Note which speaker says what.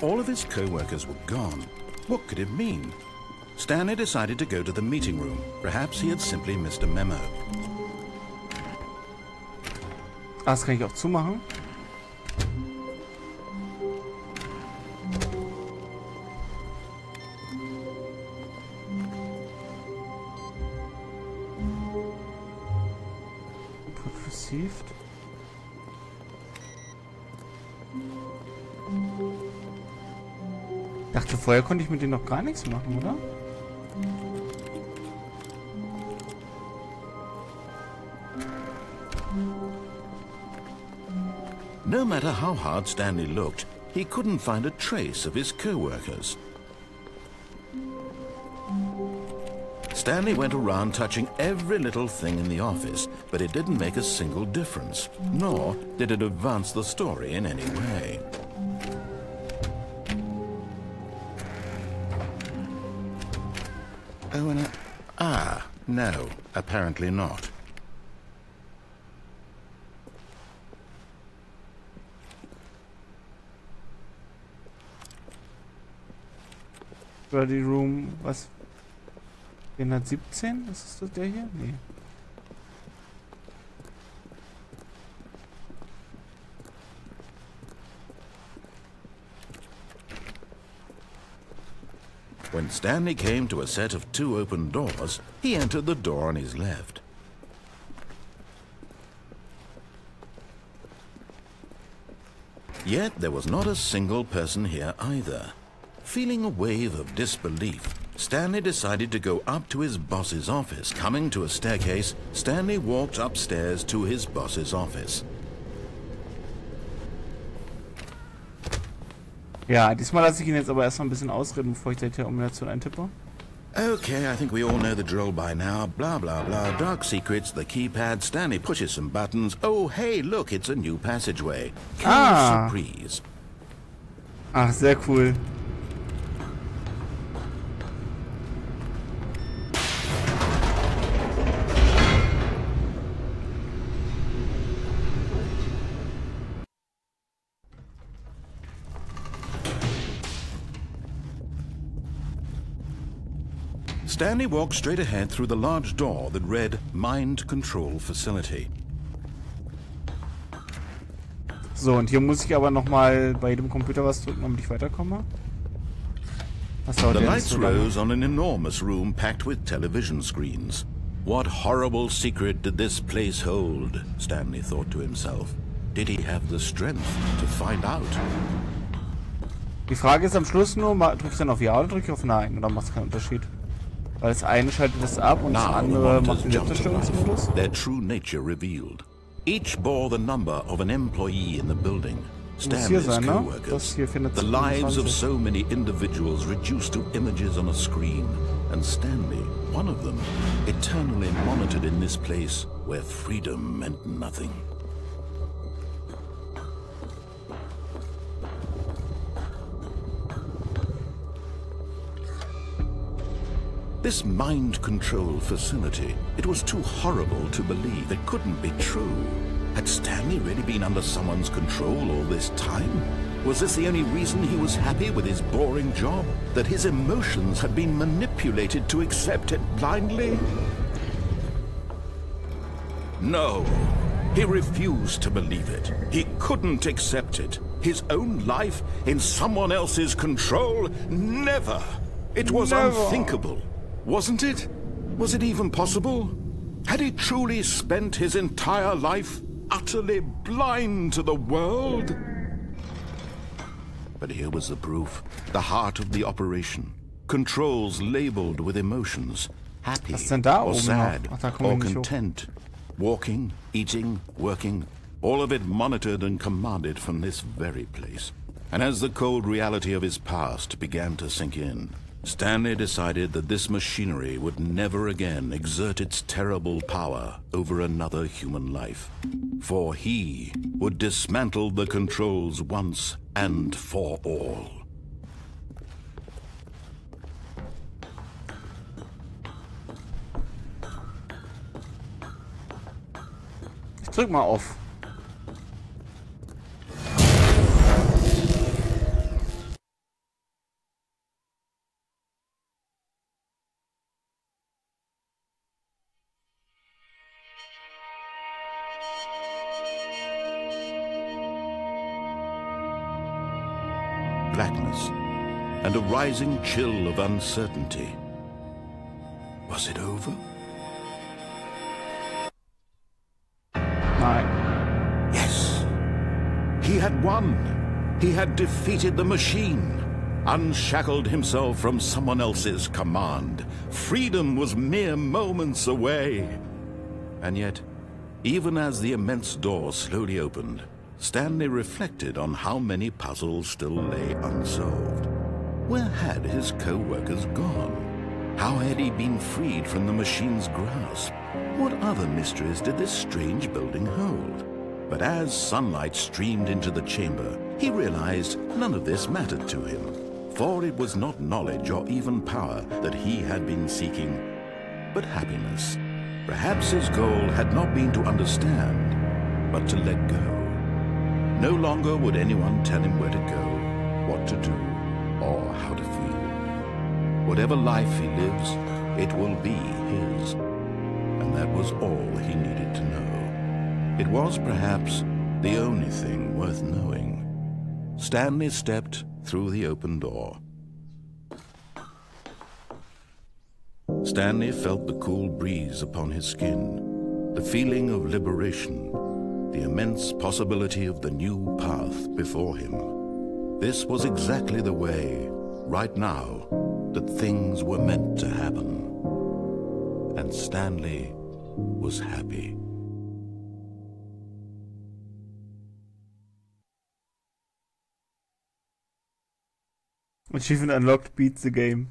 Speaker 1: All of his co-workers were gone. What could it mean? Stanley decided to go to the meeting room. Perhaps he had simply missed a memo.
Speaker 2: Ah, das kann ich auch zumachen. Received. Ich dachte, vorher konnte ich mit denen noch gar nichts machen, oder?
Speaker 1: No matter how hard Stanley looked, he couldn't find a trace of his co-workers. Stanley went around touching every little thing in the office, but it didn't make a single difference, nor did it advance the story in any way. Oh, and no, apparently not.
Speaker 2: Ready Room, was? 417? Ist das der hier? Nee.
Speaker 1: When Stanley came to a set of 2 open doors, he entered the door on his left. Yet there was not a single person here either. Feeling a wave of disbelief, Stanley decided to go up to his boss's office. Coming to a staircase, Stanley walked upstairs to his boss's office.
Speaker 2: Ja, diesmal lasse ich ihn jetzt aber erstmal ein bisschen ausreden, bevor ich die Termination eintippe.
Speaker 1: Okay, I think we all know the drill by now. Blah, blah, blah. Dark secrets, the keypad. Stanley pushes some buttons. Oh, hey, look, it's a new passageway. Surprise.
Speaker 2: Ach, sehr cool.
Speaker 1: Stanley walked straight ahead through the large door that read Mind Control Facility.
Speaker 2: So, und hier muss ich aber nochmal bei jedem Computer was drücken, damit ich weiterkomme.
Speaker 1: The lights rose on an enormous room packed with television screens. What horrible secret did this place hold? Stanley thought to himself. Did he have the strength to find out?
Speaker 2: Die Frage ist am Schluss nur, drücke ich dann auf Ja oder drücke ich auf Nein? Oder macht es keinen Unterschied? Weil das eine schaltet es ab und das andere macht den Selbstzerstörungsmodus.
Speaker 1: Their true nature revealed. Each bore the number of an employee in the building. Stanley's co-workers. The lives of so many individuals reduced to images on a screen. And Stanley, one of them, eternally monitored in this place where freedom meant nothing. This mind control facility, it was too horrible to believe. It couldn't be true. Had Stanley really been under someone's control all this time? Was this the only reason he was happy with his boring job? That his emotions had been manipulated to accept it blindly? No, he refused to believe it. He couldn't accept it. His own life in someone else's control? Never! It was unthinkable. Wasn't it? Was it even possible? Had he truly spent his entire life utterly blind to the world? But here was the proof. The heart of the operation. Controls labeled with emotions. Happy or sad or content. Walking, eating, working. All of it monitored and commanded from this very place. And as the cold reality of his past began to sink in, Stanley decided that this machinery would never again exert its terrible power over another human life. For he would dismantle the controls once and for all.
Speaker 2: Ich drück mal auf.
Speaker 1: blackness and a rising chill of uncertainty. Was it over? Yes. He had won. He had defeated the machine, unshackled himself from someone else's command. Freedom was mere moments away. And yet, even as the immense door slowly opened, Stanley reflected on how many puzzles still lay unsolved. Where had his co-workers gone? How had he been freed from the machine's grasp? What other mysteries did this strange building hold? But as sunlight streamed into the chamber, he realized none of this mattered to him, for it was not knowledge or even power that he had been seeking, but happiness. Perhaps his goal had not been to understand, but to let go. No longer would anyone tell him where to go, what to do, or how to feel. Whatever life he lives, it will be his. And that was all he needed to know. It was perhaps the only thing worth knowing. Stanley stepped through the open door. Stanley felt the cool breeze upon his skin, the feeling of liberation, the immense possibility of the new path before him. This was exactly the way, right now, that things were meant to happen. And Stanley was happy.
Speaker 2: Achievement unlocked, beat the game.